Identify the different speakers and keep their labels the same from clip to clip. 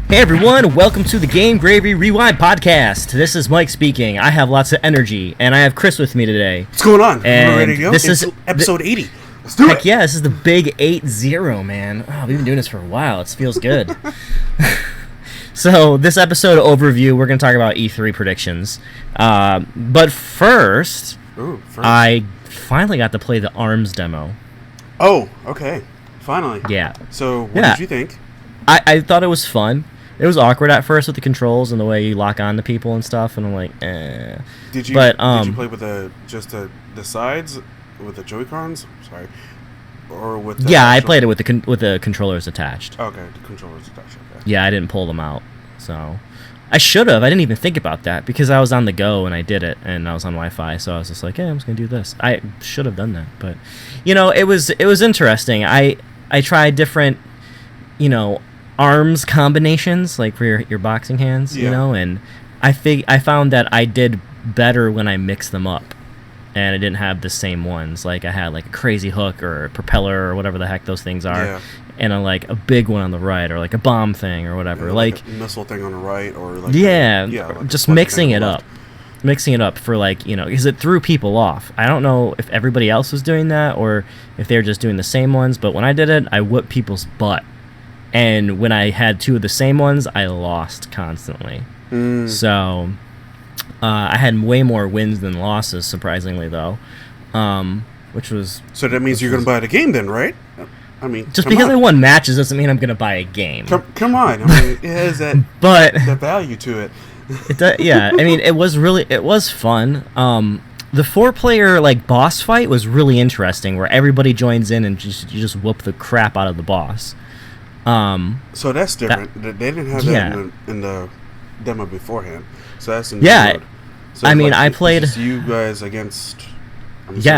Speaker 1: Hey everyone, welcome to the GameGravy Rewind podcast. This is Mike speaking. I have lots of energy, and I have Chris with me today.
Speaker 2: What's going on?
Speaker 1: And
Speaker 2: We're ready to go.
Speaker 1: This is
Speaker 2: episode 80. Let's do it.
Speaker 1: Yeah, this is the big 8-0, man. Oh, we've been doing this for a while. It feels good. So, this episode overview, we're going to talk about E3 predictions. But first, I finally got to play the ARMS demo.
Speaker 2: Oh, okay. Finally.
Speaker 1: Yeah.
Speaker 2: So, what did you think?
Speaker 1: I thought it was fun. It was awkward at first with the controls and the way you lock on to people and stuff, and I'm like, eh.
Speaker 2: Did you play with just the sides with the Joy-Cons? Sorry. Or with the
Speaker 1: I played it with the controllers attached.
Speaker 2: Okay, the controllers attached. Okay.
Speaker 1: Yeah, I didn't pull them out. So I should have. I didn't even think about that because I was on the go and I did it, and I was on Wi-Fi, so I was just like, I'm just gonna do this. I should have done that, but it was interesting. I tried different, arms combinations, like for your boxing hands, and I found that I did better when I mixed them up, and I didn't have the same ones. Like I had like a crazy hook or a propeller or whatever the heck those things are, and a big one on the right, or like a bomb thing or whatever, like
Speaker 2: a missile thing on the right, or like
Speaker 1: just mixing it up. Mixing it up for because it threw people off. I don't know if everybody else was doing that or if they were just doing the same ones, but when I did it, I whooped people's butt. And when I had two of the same ones, I lost constantly. So I had way more wins than losses, surprisingly, though. Which was...
Speaker 2: So that means you're going to buy the game then, right? I mean,
Speaker 1: just because I won matches doesn't mean I'm going to buy a game.
Speaker 2: Come on. I mean, it has that the value to it.
Speaker 1: It does, yeah. I mean, it was fun. The 4-player boss fight was really interesting, where everybody joins in and you just whoop the crap out of the boss.
Speaker 2: So that's different. They didn't have that in the demo beforehand. So that's in the mode. So
Speaker 1: I played
Speaker 2: you guys against.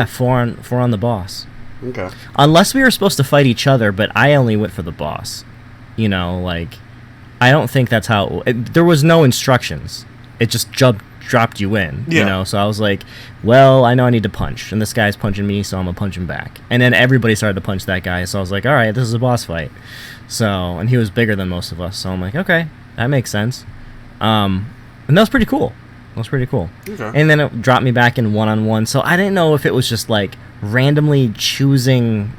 Speaker 1: Four on the boss.
Speaker 2: Okay.
Speaker 1: Unless we were supposed to fight each other, but I only went for the boss. I don't think that's how... there was no instructions. It just dropped you in, So I was like, well, I know I need to punch. And this guy's punching me, so I'm going to punch him back. And then everybody started to punch that guy, so I was like, all right, this is a boss fight. And he was bigger than most of us, so I'm like, okay, that makes sense. And that was pretty cool. Okay. And then it dropped me back in one-on-one, so I didn't know if it was just, randomly choosing...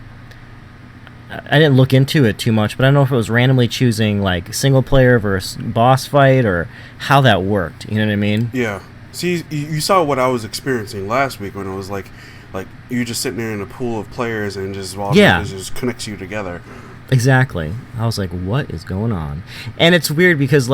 Speaker 1: I didn't look into it too much, but I don't know if it was randomly choosing single player versus boss fight or how that worked. You know what I mean?
Speaker 2: Yeah. See, you saw what I was experiencing last week when it was like you just sitting there in a pool of players and just just connects you together.
Speaker 1: Exactly. I was like, what is going on? And it's weird because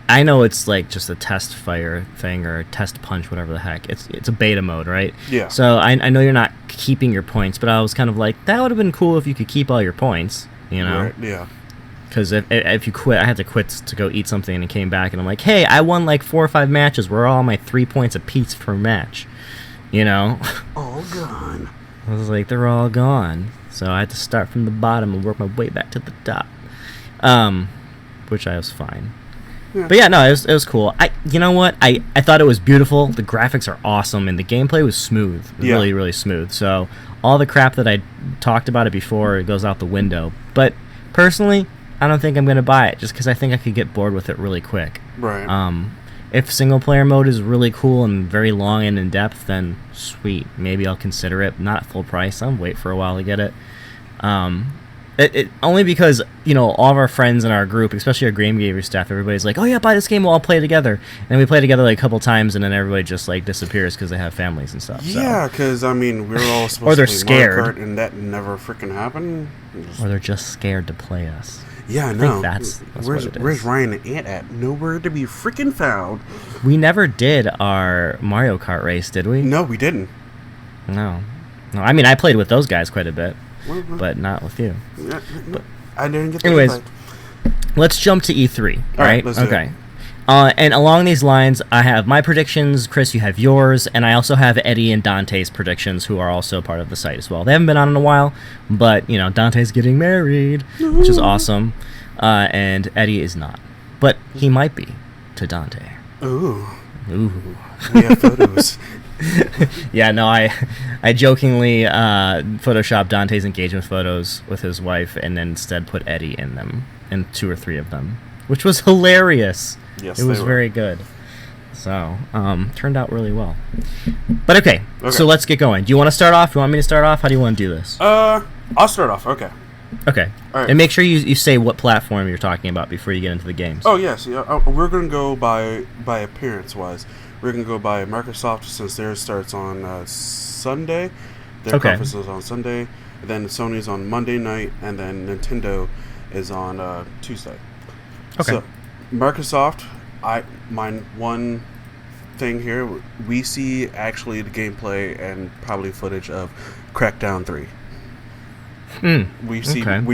Speaker 1: I know it's just a test fire thing or a test punch, whatever the heck. It's a beta mode, right?
Speaker 2: Yeah.
Speaker 1: So I know you're not keeping your points, but I was kind of like, that would have been cool if you could keep all your points,
Speaker 2: Right, yeah.
Speaker 1: Because if you quit, I had to quit to go eat something and came back and I'm like, hey, I won 4 or 5 matches. We're all on my 3 points apiece per match,
Speaker 2: All gone.
Speaker 1: I was like, they're all gone. So I had to start from the bottom and work my way back to the top, which I was fine. Yeah. But yeah, no, it was cool. You know what? I thought it was beautiful. The graphics are awesome, and the gameplay was smooth. Really, really smooth. So all the crap that I talked about it before, it goes out the window. But personally, I don't think I'm going to buy it, just because I think I could get bored with it really quick.
Speaker 2: Right.
Speaker 1: If single-player mode is really cool and very long and in-depth, then sweet. Maybe I'll consider it. Not at full price. I'll wait for a while to get it. It only because all of our friends in our group, especially our GameGravy staff, everybody's like, oh yeah, buy this game, we'll all play together, and we play together a couple times, and then everybody just disappears because they have families and stuff.
Speaker 2: Yeah, because we're all supposed
Speaker 1: they're
Speaker 2: to play
Speaker 1: scared.
Speaker 2: Mario Kart, and that never freaking happened.
Speaker 1: Or they're just scared to play us.
Speaker 2: Yeah,
Speaker 1: I
Speaker 2: know.
Speaker 1: think that's
Speaker 2: where's Ryan and Ant at? Nowhere to be freaking found.
Speaker 1: We never did our Mario Kart race, did we?
Speaker 2: No, we didn't.
Speaker 1: No. I mean, I played with those guys quite a bit. But not with you.
Speaker 2: Yeah, I didn't get that.
Speaker 1: Anyways, let's jump to E3.
Speaker 2: All right, let's do it.
Speaker 1: And along these lines, I have my predictions. Chris, you have yours, and I also have Eddie and Dante's predictions, who are also part of the site as well. They haven't been on in a while, but Dante's getting married, which is awesome, and Eddie is not, but he might be to Dante.
Speaker 2: Ooh.
Speaker 1: We
Speaker 2: have photos.
Speaker 1: Yeah, no, I jokingly photoshopped Dante's engagement photos with his wife and then instead put Eddie in them, in 2 or 3 of them. which was hilarious.
Speaker 2: Yes,
Speaker 1: it was very good. So, turned out really well. But okay, so let's get going. Do you want to start off? You want me to start off? How do you want to do this?
Speaker 2: I'll start off. Okay.
Speaker 1: Okay. All right. And make sure you say what platform you're talking about before you get into the games.
Speaker 2: Oh, yes. Yeah, we're going to go by appearance-wise. We're going to go by Microsoft since theirs starts on Sunday. Their conference is on Sunday. And then Sony's on Monday night. And then Nintendo is on Tuesday.
Speaker 1: Okay.
Speaker 2: So, Microsoft, my one thing here, we see actually the gameplay and probably footage of Crackdown 3. We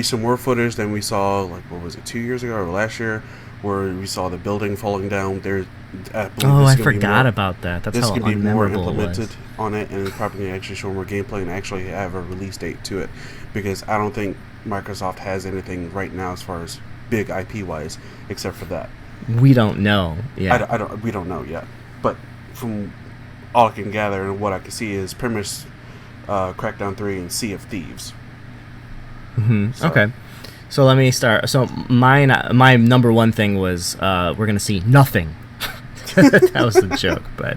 Speaker 2: see more footage than we saw, like, what was it, 2 years ago or last year, where we saw the building falling down.
Speaker 1: I forgot about that. That's how
Speaker 2: going to be more implemented
Speaker 1: was.
Speaker 2: on it, and probably actually show more gameplay and actually have a release date to it, because I don't think Microsoft has anything right now as far as big IP wise, except for that.
Speaker 1: We don't know. Yeah,
Speaker 2: we don't know yet. But from all I can gather and what I can see is pretty much Crackdown 3 and Sea of Thieves.
Speaker 1: So. Okay, so let me start. So my number one thing was we're gonna see nothing. That was the joke, but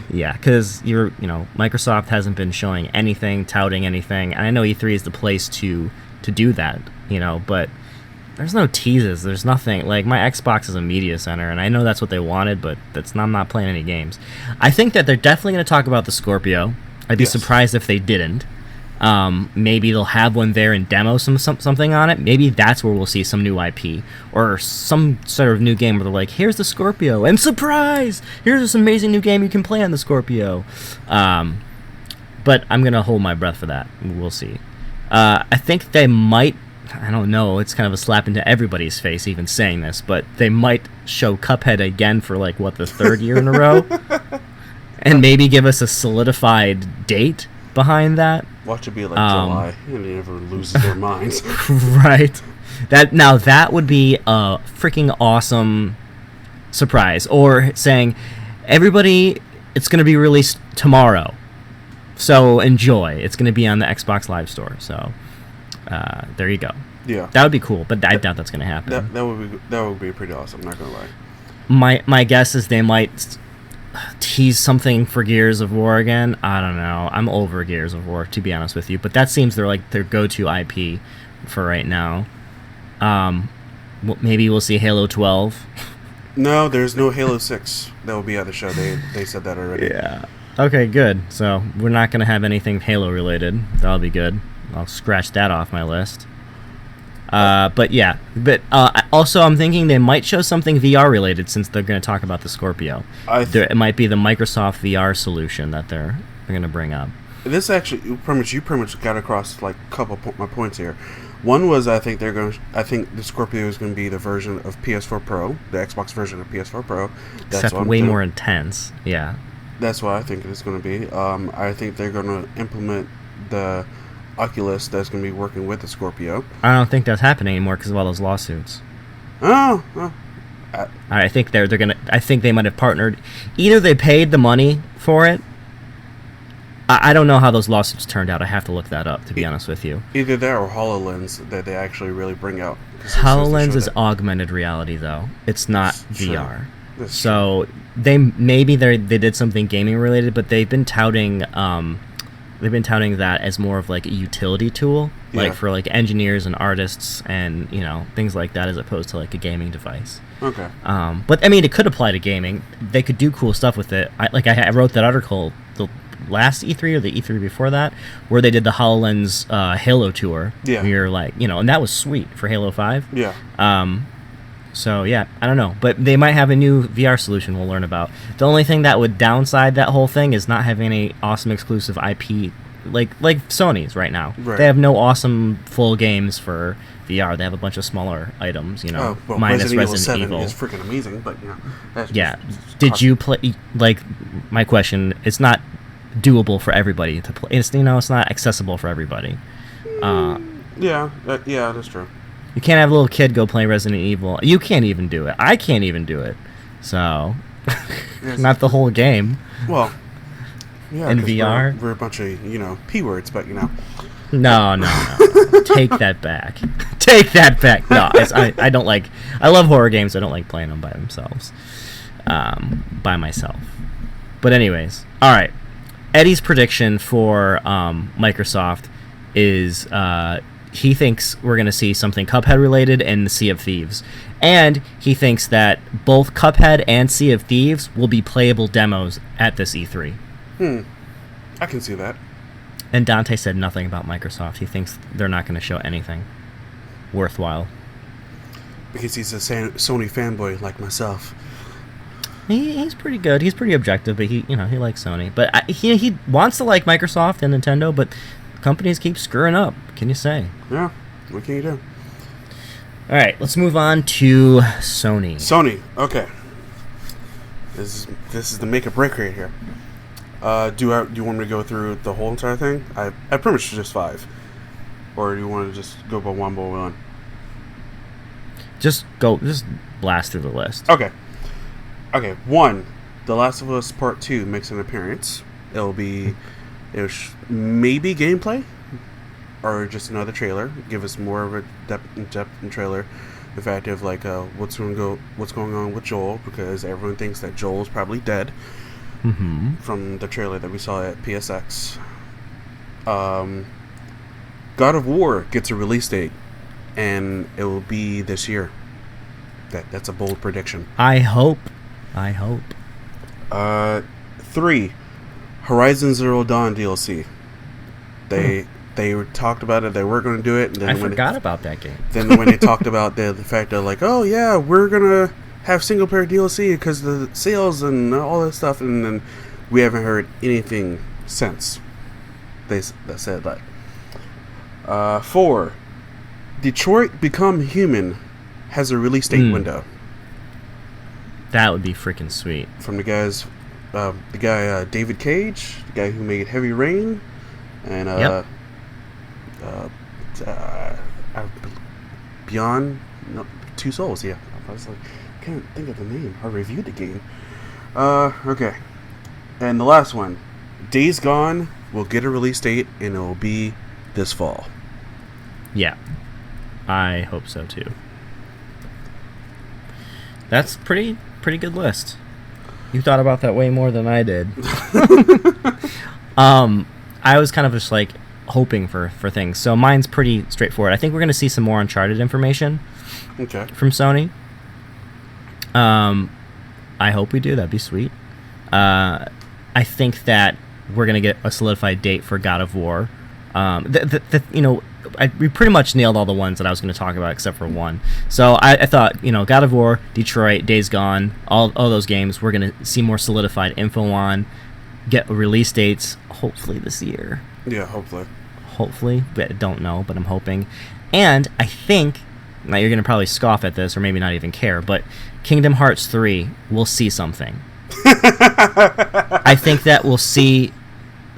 Speaker 1: yeah, because Microsoft hasn't been showing anything, touting anything, and I know E3 is the place to do that, but there's no teases. There's nothing. Like, my Xbox is a media center, and I know that's what they wanted, but I'm not playing any games. I think that they're definitely going to talk about the Scorpio. I'd be surprised if they didn't. Maybe they'll have one there and demo something on it. Maybe that's where we'll see some new IP or some sort of new game where they're like, here's the Scorpio, and surprise! Here's this amazing new game you can play on the Scorpio. But I'm going to hold my breath for that. We'll see. I think they might, I don't know, it's kind of a slap into everybody's face even saying this, but they might show Cuphead again for the third year in a row, and maybe give us a solidified date behind that.
Speaker 2: Watch it be like July, and everyone loses their minds.
Speaker 1: Right. That would be a freaking awesome surprise. Or saying, everybody, it's going to be released tomorrow, so enjoy. It's going to be on the Xbox Live Store, so there you go. Yeah. That would be cool, but I doubt that's going to happen.
Speaker 2: That would be pretty awesome, not going to lie.
Speaker 1: My guess is they might tease something for Gears of War again. I don't know. I'm over Gears of War, to be honest with you, but that seems their go-to IP for right now. Maybe we'll see Halo 12.
Speaker 2: No, there's no Halo 6 that will be at the show. They said that already.
Speaker 1: Yeah. Okay, good. So we're not going to have anything Halo related. That'll be good. I'll scratch that off my list. But also I'm thinking they might show something VR related, since they're going to talk about the Scorpio. It might be the Microsoft VR solution that they're going to bring up.
Speaker 2: This actually, you pretty much got across like a couple of my points here. One was I think the Scorpio is going to be the version of PS4 Pro, the Xbox version of PS4 Pro.
Speaker 1: Except way more intense. Yeah.
Speaker 2: That's what I think it's going to be. I think they're going to implement the Oculus that's going to be working with the Scorpio.
Speaker 1: I don't think that's happening anymore because of all those lawsuits. I think they're gonna. I think they might have partnered. Either they paid the money for it. I don't know how those lawsuits turned out. I have to look that up, to be honest with you.
Speaker 2: Either that or HoloLens that they actually really bring out.
Speaker 1: HoloLens is augmented reality, though. It's not VR. So they did something gaming related, but they've been touting that as more of like a utility tool, like for like engineers and artists and things like that, as opposed to like a gaming device.
Speaker 2: Okay.
Speaker 1: But I mean, it could apply to gaming. They could do cool stuff with it. I wrote that article the last E3 or the E3 before that, where they did the HoloLens Halo tour. Yeah. Where you're like, and that was sweet for Halo 5.
Speaker 2: Yeah.
Speaker 1: So yeah, I don't know, but they might have a new VR solution we'll learn about. The only thing that would downside that whole thing is not having any awesome exclusive IP like Sony's right now. Right. They have no awesome full games for VR. They have a bunch of smaller items, minus Resident Evil.
Speaker 2: Is freaking amazing, but that's
Speaker 1: Did you play? Like, my question, it's not doable for everybody to play. It's it's not accessible for everybody.
Speaker 2: Yeah, that's true.
Speaker 1: You can't have a little kid go play Resident Evil. You can't even do it. I can't even do it. So, not the whole game.
Speaker 2: Well, yeah,
Speaker 1: in VR,
Speaker 2: we're a bunch of P words, but
Speaker 1: No. Take that back. take that back. No, I don't like. I love horror games. I don't like playing them by themselves, by myself. But anyways, all right. Eddie's prediction for Microsoft is he thinks we're going to see something Cuphead related in the Sea of Thieves. And he thinks that both Cuphead and Sea of Thieves will be playable demos at this E3.
Speaker 2: I can see that.
Speaker 1: And Dante said nothing about Microsoft. He thinks they're not going to show anything worthwhile.
Speaker 2: Because he's a Sony fanboy like myself.
Speaker 1: He's pretty good. He's pretty objective, but he likes Sony. But he wants to like Microsoft and Nintendo, but companies keep screwing up. What can you say?
Speaker 2: Yeah. What can you do?
Speaker 1: All right, let's move on to Sony.
Speaker 2: Sony. Okay. This is the make or break right here. Do you want me to go through the whole entire thing? I pretty much just 5, or do you want to just go by one?
Speaker 1: Just blast through the list.
Speaker 2: Okay. 1, The Last of Us Part 2 makes an appearance. It'll be, maybe gameplay, or just another trailer. Give us more of a depth trailer. The fact of like what's going on with Joel, because everyone thinks that Joel's probably dead.
Speaker 1: Mm-hmm.
Speaker 2: From the trailer that we saw at PSX. God of War gets a release date, and it will be this year. That's a bold prediction.
Speaker 1: I hope.
Speaker 2: 3, Horizon Zero Dawn DLC. They talked about it. They were going to do it. And then
Speaker 1: I forgot about that game.
Speaker 2: Then when they talked about the fact that like, oh yeah, we're gonna have single player DLC because the sales and all that stuff, and then we haven't heard anything since. That said that. 4, Detroit Become Human has a release date window.
Speaker 1: That would be freaking sweet.
Speaker 2: From the guy David Cage, the guy who made Heavy Rain, and Beyond Two Souls. Yeah, I was like, I can't think of the name. I reviewed the game. Okay, and the last one, Days Gone will get a release date, and it will be this fall.
Speaker 1: Yeah, I hope so too. That's pretty good list. You thought about that way more than I did. I was kind of just like hoping for things. So mine's pretty straightforward. I think we're going to see some more Uncharted information.
Speaker 2: Okay.
Speaker 1: From Sony. I hope we do. That'd be sweet. I think that we're going to get a solidified date for God of War. We pretty much nailed all the ones that I was going to talk about except for one. So I thought, God of War, Detroit, Days Gone, all those games, we're going to see more solidified info on, get release dates, hopefully this year.
Speaker 2: Yeah, hopefully.
Speaker 1: Hopefully. I don't know, but I'm hoping. And I think, now you're going to probably scoff at this or maybe not even care, but Kingdom Hearts 3, we'll see something. I think that we'll see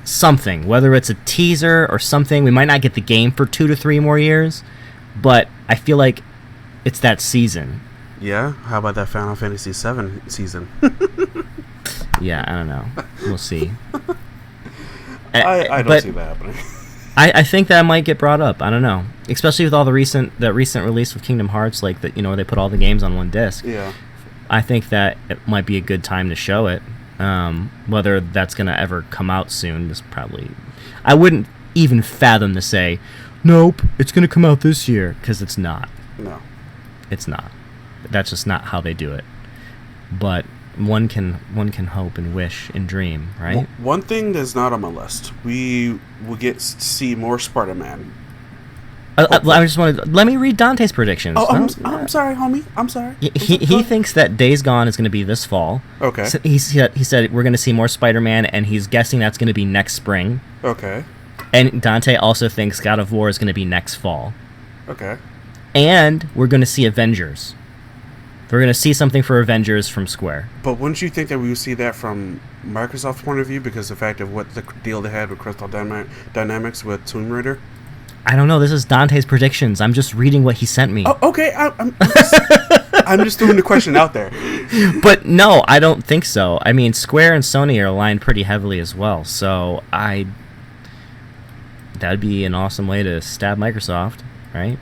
Speaker 1: something, whether it's a teaser or something. We might not get the game for 2 to 3 more years, but I feel like it's that season.
Speaker 2: Yeah? How about that Final Fantasy VII season?
Speaker 1: Yeah, I don't know. We'll see.
Speaker 2: I don't see that happening.
Speaker 1: I think that might get brought up. I don't know, especially with all the recent release of Kingdom Hearts, like that. They put all the games on one disc.
Speaker 2: Yeah.
Speaker 1: I think that it might be a good time to show it. Whether that's gonna ever come out soon is probably. I wouldn't even fathom to say, nope, it's gonna come out this year, because it's not.
Speaker 2: No.
Speaker 1: It's not. That's just not how they do it. But one can hope and wish and dream, right?
Speaker 2: Well, one thing that's not on my list, we will get to see more Spider-Man.
Speaker 1: I just wanted. Let me read Dante's predictions.
Speaker 2: Oh, I'm sorry, homie. I'm sorry.
Speaker 1: He thinks that Days Gone is going to be this fall.
Speaker 2: Okay.
Speaker 1: So he said we're going to see more Spider-Man, and he's guessing that's going to be next spring.
Speaker 2: Okay.
Speaker 1: And Dante also thinks God of War is going to be next fall.
Speaker 2: Okay.
Speaker 1: And we're going to see Avengers. We're going to see something for Avengers from Square.
Speaker 2: But wouldn't you think that we would see that from Microsoft's point of view, because the fact of what the deal they had with Crystal Dynamics with Tomb Raider?
Speaker 1: I don't know. This is Dante's predictions. I'm just reading what he sent me.
Speaker 2: Oh, okay. I'm just throwing the question out there.
Speaker 1: But no, I don't think so. I mean, Square and Sony are aligned pretty heavily as well. So that'd be an awesome way to stab Microsoft, right?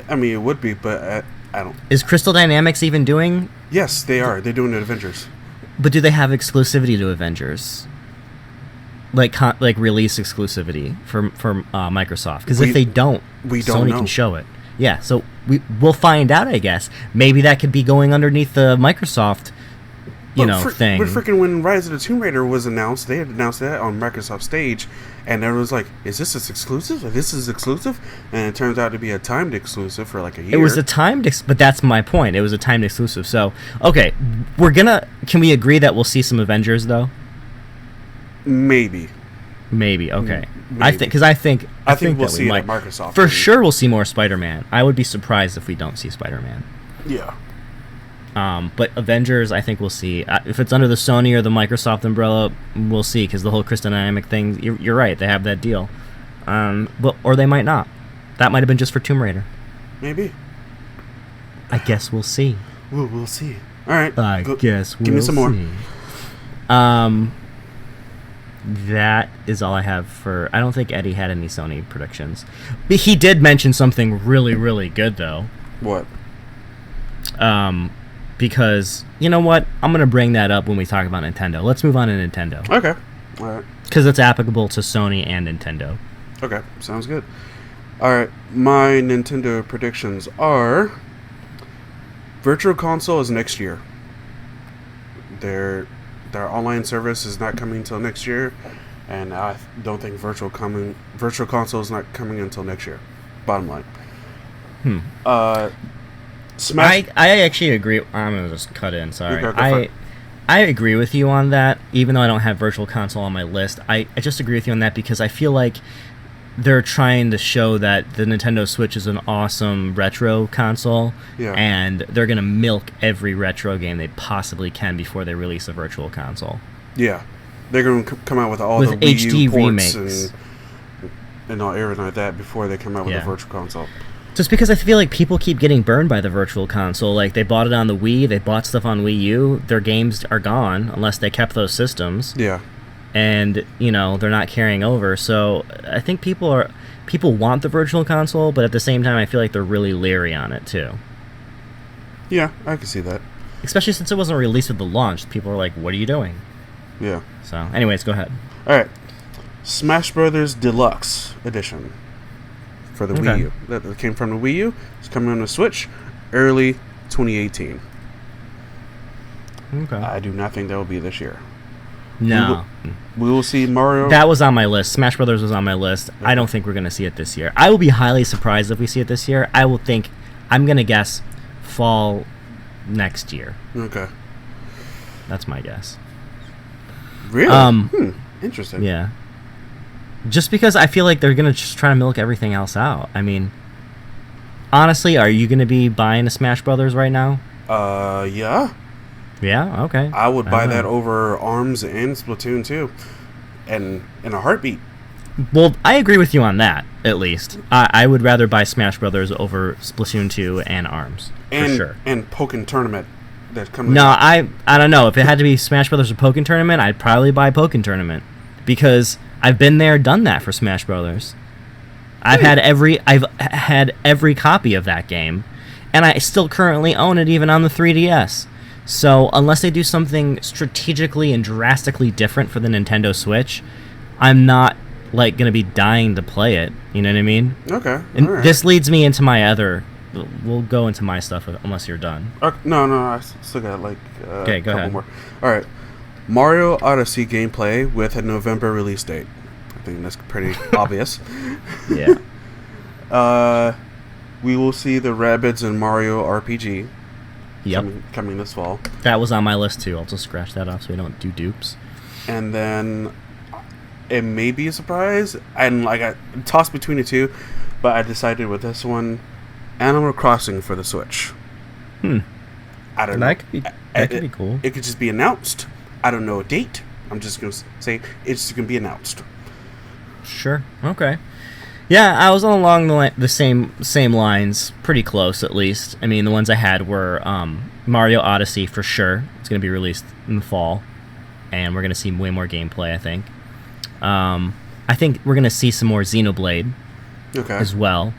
Speaker 2: I mean, it would be, but I don't.
Speaker 1: Is Crystal Dynamics even doing?
Speaker 2: Yes, they are. They're doing the Avengers.
Speaker 1: But do they have exclusivity to Avengers? Like release exclusivity for Microsoft? Because if they don't, Sony can show it. Yeah, so we'll find out, I guess. Maybe that could be going underneath the Microsoft, thing.
Speaker 2: But freaking when Rise of the Tomb Raider was announced, they had announced that on Microsoft stage, and everyone was like, "Is this exclusive? This is exclusive?" And it turns out to be a timed exclusive for like a year.
Speaker 1: It was a timed, but that's my point. It was a timed exclusive. So, okay, can we agree that we'll see some Avengers though?
Speaker 2: Maybe,
Speaker 1: okay.
Speaker 2: Maybe.
Speaker 1: I think
Speaker 2: we'll see it at Microsoft.
Speaker 1: For sure, we'll see more Spider-Man. I would be surprised if we don't see Spider-Man.
Speaker 2: Yeah.
Speaker 1: But Avengers, I think we'll see. If it's under the Sony or the Microsoft umbrella, we'll see, because the whole Crystal Dynamic thing. You're right; they have that deal. Or they might not. That might have been just for Tomb Raider.
Speaker 2: Maybe.
Speaker 1: I guess we'll see.
Speaker 2: We'll see. All right.
Speaker 1: Give me some more. That is all I have for... I don't think Eddie had any Sony predictions. But he did mention something really, really good, though.
Speaker 2: What?
Speaker 1: Because, you know what? I'm going to bring that up when we talk about Nintendo. Let's move on to Nintendo.
Speaker 2: Okay. All right.
Speaker 1: Because it's applicable to Sony and Nintendo.
Speaker 2: Okay. Sounds good. All right. My Nintendo predictions are... Virtual Console is next year. Their online service is not coming until next year, and I don't think Virtual Console is not coming until next year. Bottom line.
Speaker 1: Smash. I actually agree. I'm gonna just cut in. Sorry. I agree with you on that. Even though I don't have Virtual Console on my list, I just agree with you on that because I feel like they're trying to show that the Nintendo Switch is an awesome retro console, and they're going to milk every retro game they possibly can before they release a Virtual Console.
Speaker 2: Yeah. They're going to come out with all the Wii
Speaker 1: HD
Speaker 2: U ports
Speaker 1: remakes
Speaker 2: and all everything like that before they come out with a Virtual Console.
Speaker 1: Just because I feel like people keep getting burned by the Virtual Console. Like, they bought it on the Wii, they bought stuff on Wii U, their games are gone unless they kept those systems.
Speaker 2: Yeah.
Speaker 1: And they're not carrying over. So I think people want the Virtual Console, but at the same time, I feel like they're really leery on it too.
Speaker 2: Yeah, I can see that.
Speaker 1: Especially since it wasn't released with the launch, people are like, "What are you doing?"
Speaker 2: Yeah.
Speaker 1: So, anyways, go ahead.
Speaker 2: All right, Smash Brothers Deluxe Edition for the Wii U. That came from the Wii U. It's coming on the Switch, early 2018.
Speaker 1: Okay.
Speaker 2: I do not think that will be this year.
Speaker 1: No.
Speaker 2: We will see Mario.
Speaker 1: That was on my list. Smash Brothers was on my list. I don't think we're going to see it this year. I will be highly surprised if we see it this year. I'm going to guess fall next year.
Speaker 2: Okay.
Speaker 1: That's my guess.
Speaker 2: Really? Interesting.
Speaker 1: Yeah. Just because I feel like they're going to just try to milk everything else out. I mean, honestly, are you going to be buying a Smash Brothers right now?
Speaker 2: Yeah.
Speaker 1: Yeah, okay.
Speaker 2: I would buy that over ARMS and Splatoon 2. And in a heartbeat.
Speaker 1: Well, I agree with you on that, at least. I would rather buy Smash Brothers over Splatoon 2 and ARMS, for sure.
Speaker 2: And Pokken Tournament that's coming
Speaker 1: No, I don't know. If it had to be Smash Brothers or Pokken Tournament, I'd probably buy Pokken Tournament. Because I've been there, done that for Smash Brothers. I've had every copy of that game, and I still currently own it even on the 3DS. So, unless they do something strategically and drastically different for the Nintendo Switch, I'm not, going to be dying to play it. You know what I mean?
Speaker 2: Okay.
Speaker 1: And
Speaker 2: right.
Speaker 1: This leads me into my other... We'll go into my stuff unless you're done.
Speaker 2: No, I still got,
Speaker 1: okay, go
Speaker 2: a couple
Speaker 1: ahead.
Speaker 2: more. Alright. Mario Odyssey gameplay with a November release date. I think that's pretty obvious.
Speaker 1: Yeah.
Speaker 2: We will see the Rabbids and Mario RPG.
Speaker 1: Yep.
Speaker 2: Coming this fall.
Speaker 1: That was on my list too. I'll just scratch that off so we don't do dupes.
Speaker 2: And then it may be a surprise. And I tossed between the two, but I decided with this one, Animal Crossing for the Switch. I don't know.
Speaker 1: That could be cool.
Speaker 2: It could just be announced. I don't know a date. I'm just going to say it's going to be announced.
Speaker 1: Sure. Okay. Yeah, I was along the same lines, pretty close at least. I mean, the ones I had were Mario Odyssey for sure. It's going to be released in the fall, and we're going to see way more gameplay, I think. I think we're going to see some more Xenoblade as well.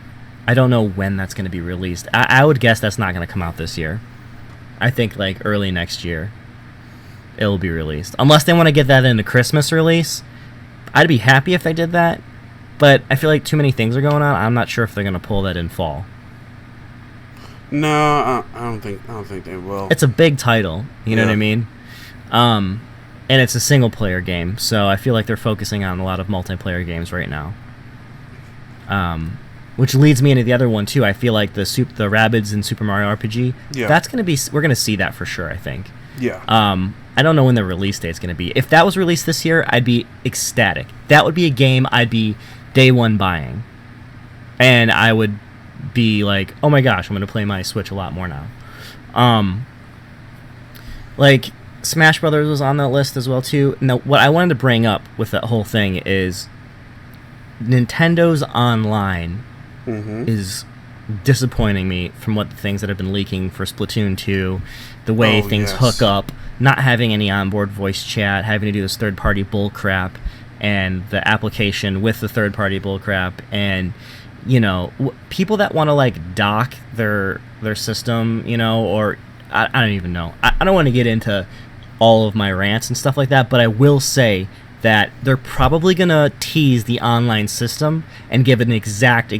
Speaker 1: I don't know when that's going to be released. I would guess that's not going to come out this year. I think like early next year it will be released. Unless they want to get that into Christmas release. I'd be happy if they did that. But I feel like too many things are going on. I'm not sure if they're going to pull that in fall.
Speaker 2: No, I don't think they will.
Speaker 1: It's a big title, you know what I mean? And it's a single player game, so I feel like they're focusing on a lot of multiplayer games right now. Which leads me into the other one too. I feel like the Rabbids in Super Mario RPG. Yeah. We're gonna see that for sure, I think.
Speaker 2: Yeah.
Speaker 1: I don't know when the release date's gonna be. If that was released this year, I'd be ecstatic. That would be a game I'd be day one buying, and I would be like, oh my gosh, I'm gonna play my Switch a lot more now. Like Smash Brothers was on that list as well too. Now, what I wanted to bring up with that whole thing is Nintendo's online is disappointing me from what the things that have been leaking for Splatoon 2, the way things hook up, not having any onboard voice chat, having to do this third-party bullcrap, and the application with the third-party bullcrap, and you know, people that want to like dock their system, you know, or I don't even know. I don't want to get into all of my rants and stuff like that, but I will say that they're probably going to tease the online system and give an exact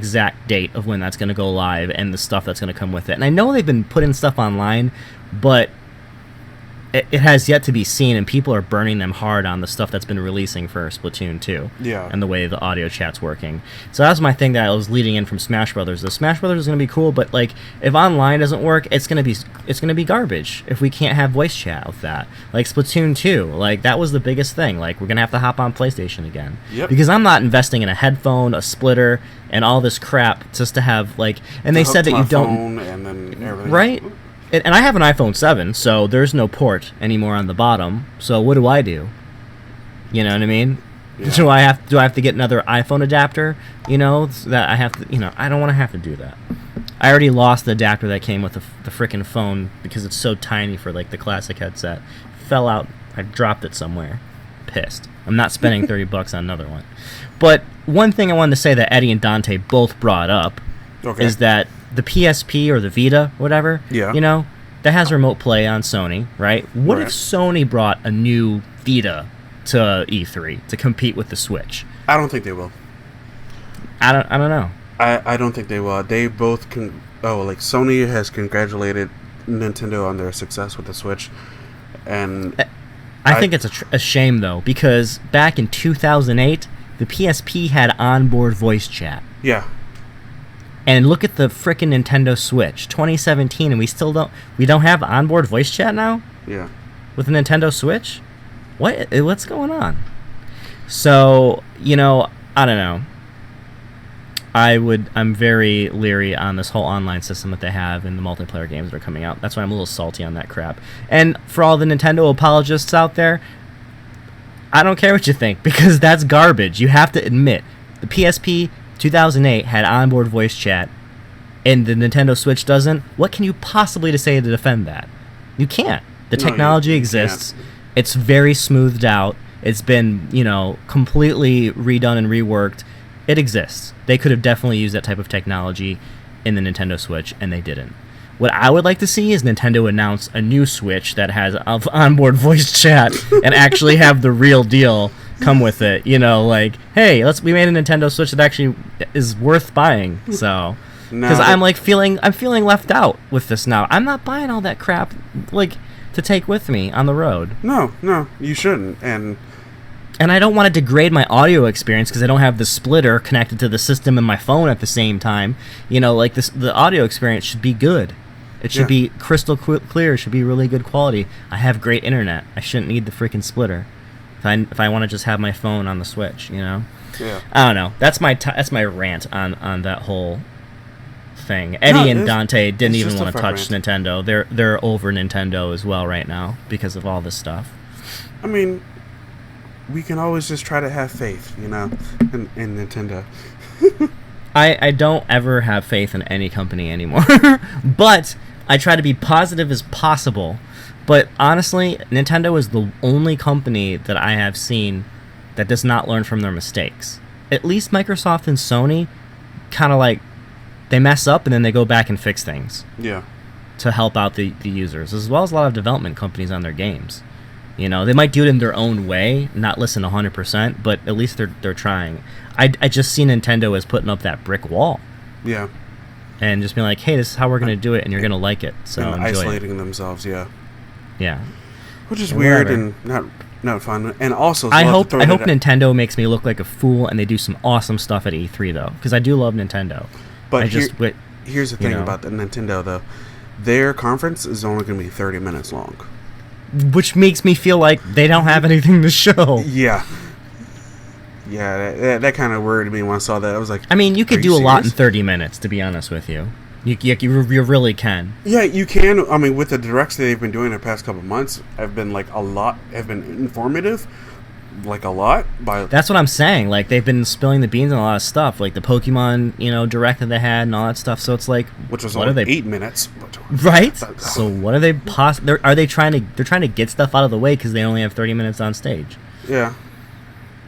Speaker 1: date of when that's going to go live and the stuff that's going to come with it. And I know they've been putting stuff online, but it has yet to be seen, and people are burning them hard on the stuff that's been releasing for Splatoon 2.
Speaker 2: Yeah.
Speaker 1: And the way the audio chat's working. So that was my thing that I was leading in from Smash Brothers. The Smash Brothers is going to be cool, but like if online doesn't work, it's going to be garbage if we can't have voice chat with that. Like Splatoon 2, like that was the biggest thing. Like we're going to have to hop on PlayStation again.
Speaker 2: Yep.
Speaker 1: Because I'm not investing in a headphone, a splitter, and all this crap just to have like, and they said that you don't,
Speaker 2: and then everything.
Speaker 1: Right? And I have an iPhone 7, so there's no port anymore on the bottom. So what do I do? You know what I mean? Yeah. Do I have to get another iPhone adapter? You know, so that I have to. You know, I don't want to have to do that. I already lost the adapter that came with the frickin' phone because it's so tiny for like the classic headset. Fell out. I dropped it somewhere. Pissed. I'm not spending $30 on another one. But one thing I wanted to say that Eddie and Dante both brought up is that the PSP or the Vita, whatever, you know, that has remote play on Sony, right? What if Sony brought a new Vita to E3 to compete with the Switch?
Speaker 2: I don't think they will.
Speaker 1: I don't know.
Speaker 2: I don't think they will. They both Sony has congratulated Nintendo on their success with the Switch, and
Speaker 1: I think it's a shame though, because back in 2008, the PSP had onboard voice chat.
Speaker 2: Yeah.
Speaker 1: And look at the frickin' Nintendo Switch, 2017, and we don't have onboard voice chat now?
Speaker 2: Yeah.
Speaker 1: With the Nintendo Switch? What's going on? So, you know, I don't know. I'm very leery on this whole online system that they have in the multiplayer games that are coming out. That's why I'm a little salty on that crap. And for all the Nintendo apologists out there, I don't care what you think, because that's garbage. You have to admit, the PSP 2008 had onboard voice chat, and the Nintendo Switch doesn't. What can you possibly say to defend that? You can't. The technology exists. Can't. It's very smoothed out. It's been, you know, completely redone and reworked. It exists. They could have definitely used that type of technology in the Nintendo Switch, and they didn't. What I would like to see is Nintendo announce a new Switch that has onboard voice chat and actually have the real deal come with it. You know, like, hey, we made a Nintendo Switch that actually is worth buying. So, because I'm feeling left out with this now. I'm not buying all that crap like to take with me on the road.
Speaker 2: No, you shouldn't. And
Speaker 1: I don't want to degrade my audio experience because I don't have the splitter connected to the system and my phone at the same time. You know, like the audio experience should be good. It should be crystal clear. It should be really good quality. I have great internet. I shouldn't need the freaking splitter if I want to just have my phone on the Switch, you know?
Speaker 2: Yeah.
Speaker 1: I don't know. That's my rant on that whole thing. Eddie and Dante didn't even want to touch Nintendo. They're over Nintendo as well right now because of all this stuff.
Speaker 2: I mean, we can always just try to have faith, you know, in Nintendo.
Speaker 1: I don't ever have faith in any company anymore. But I try to be positive as possible. But honestly, Nintendo is the only company that I have seen that does not learn from their mistakes. At least Microsoft and Sony kind of like they mess up and then they go back and fix things.
Speaker 2: Yeah.
Speaker 1: To help out the users, as well as a lot of development companies on their games. You know, they might do it in their own way, not listen 100%, but at least they're trying. I just see Nintendo as putting up that brick wall.
Speaker 2: Yeah.
Speaker 1: And just being like, hey, this is how we're going to do it, and you're going to like it. So
Speaker 2: and
Speaker 1: enjoy
Speaker 2: isolating
Speaker 1: it.
Speaker 2: themselves, yeah.
Speaker 1: Yeah.
Speaker 2: Which is weird and not fun. And also,
Speaker 1: I hope Nintendo makes me look like a fool, and they do some awesome stuff at E3 though, because I do love Nintendo.
Speaker 2: But here's the thing about the Nintendo though. Their conference is only going to be 30 minutes long.
Speaker 1: Which makes me feel like they don't have anything to show.
Speaker 2: Yeah. Yeah, that kind of worried me when I saw that. I was like,
Speaker 1: I mean, you could do a lot in 30 minutes, to be honest with you. You really can.
Speaker 2: Yeah, you can. I mean, with the directs that they've been doing the past couple of months, have been informative. Like a lot.
Speaker 1: That's what I'm saying. Like, they've been spilling the beans on a lot of stuff, like the Pokemon, direct that they had and all that stuff. So it's like,
Speaker 2: which was only 8 minutes,
Speaker 1: right? So what are they are they trying to get stuff out of the way because they only have 30 minutes on stage?
Speaker 2: Yeah.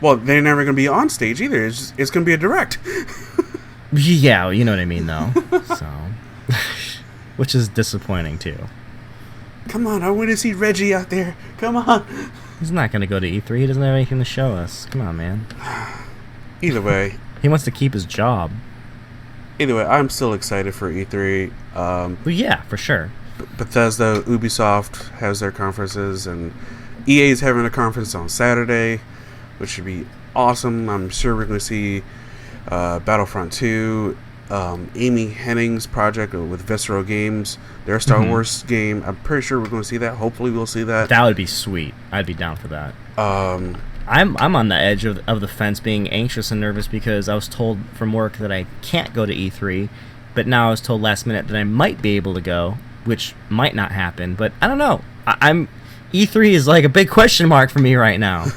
Speaker 2: Well, they're never going to be on stage either. It's going to be a direct.
Speaker 1: Yeah, you know what I mean, though. So, which is disappointing too.
Speaker 2: Come on, I want to see Reggie out there. Come on.
Speaker 1: He's not going to go to E3. He doesn't have anything to show us. Come on, man.
Speaker 2: Either way.
Speaker 1: He wants to keep his job.
Speaker 2: Either way, I'm still excited for E3.
Speaker 1: Well, yeah, for sure.
Speaker 2: Bethesda, Ubisoft has their conferences, and EA is having a conference on Saturday, which should be awesome. I'm sure we're going to see Battlefront 2, Amy Hennig's project with Visceral Games, their Star Wars game. I'm pretty sure we're going to see that. Hopefully we'll see that.
Speaker 1: That would be sweet. I'd be down for that. I'm on the edge of the fence, being anxious and nervous because I was told from work that I can't go to E3, but now I was told last minute that I might be able to go, which might not happen, but I don't know. E3 is like a big question mark for me right now.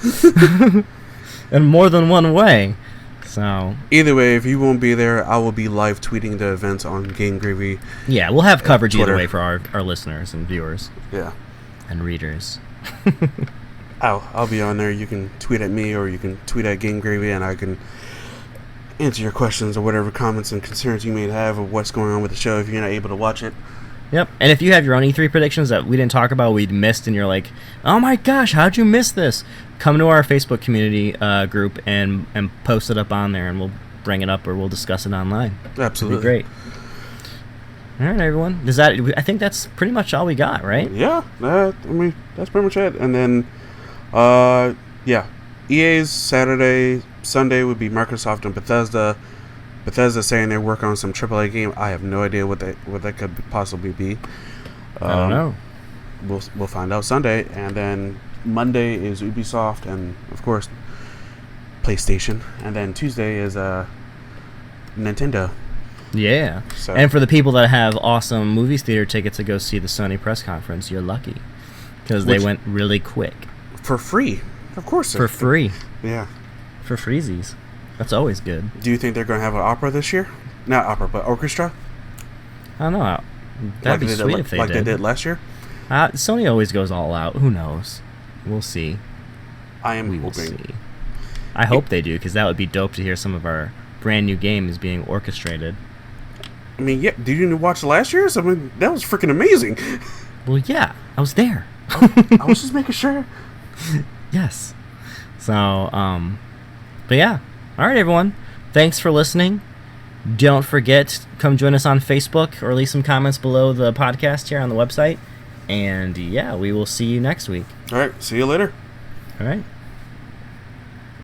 Speaker 1: In more than one way. So
Speaker 2: either way, if you won't be there, I will be live tweeting the events on GameGravy.
Speaker 1: Yeah, we'll have coverage either way for our listeners and viewers.
Speaker 2: Yeah.
Speaker 1: And readers.
Speaker 2: I'll be on there. You can tweet at me or you can tweet at GameGravy, and I can answer your questions or whatever comments and concerns you may have of what's going on with the show if you're not able to watch it.
Speaker 1: Yep. And if you have your own E3 predictions that we didn't talk about, we'd missed, and you're like, oh my gosh, how'd you miss this? Come to our Facebook community group and post it up on there, and we'll bring it up or we'll discuss it online.
Speaker 2: Absolutely.
Speaker 1: It'd be great. All right, everyone. I think that's pretty much all we got, right?
Speaker 2: Yeah. That's pretty much it. And then, EA's Saturday, Sunday would be Microsoft and Bethesda. Bethesda saying they're working on some AAA game. I have no idea what that could possibly be.
Speaker 1: I don't know.
Speaker 2: We'll find out Sunday, and then Monday is Ubisoft, and of course PlayStation, and then Tuesday is Nintendo.
Speaker 1: Yeah. So. And for the people that have awesome movies theater tickets to go see the Sony press conference, you're lucky because they went really quick.
Speaker 2: For free, of course.
Speaker 1: For free.
Speaker 2: Yeah.
Speaker 1: For freezies. That's always good.
Speaker 2: Do you think they're going to have an opera this year? Not opera, but orchestra?
Speaker 1: I don't know. That'd be sweet if they did.
Speaker 2: Like they did last year?
Speaker 1: Sony always goes all out. Who knows? We'll see.
Speaker 2: I am hoping.
Speaker 1: Will see. I hope they do, because that would be dope to hear some of our brand new games being orchestrated.
Speaker 2: I mean, yeah. Did you watch last year's? I mean, that was freaking amazing.
Speaker 1: Well, yeah. I was there.
Speaker 2: I was just making sure.
Speaker 1: Yes. So, but yeah. All right, everyone. Thanks for listening. Don't forget, come join us on Facebook or leave some comments below the podcast here on the website. And yeah, we will see you next week.
Speaker 2: All right. See you later.
Speaker 1: All right.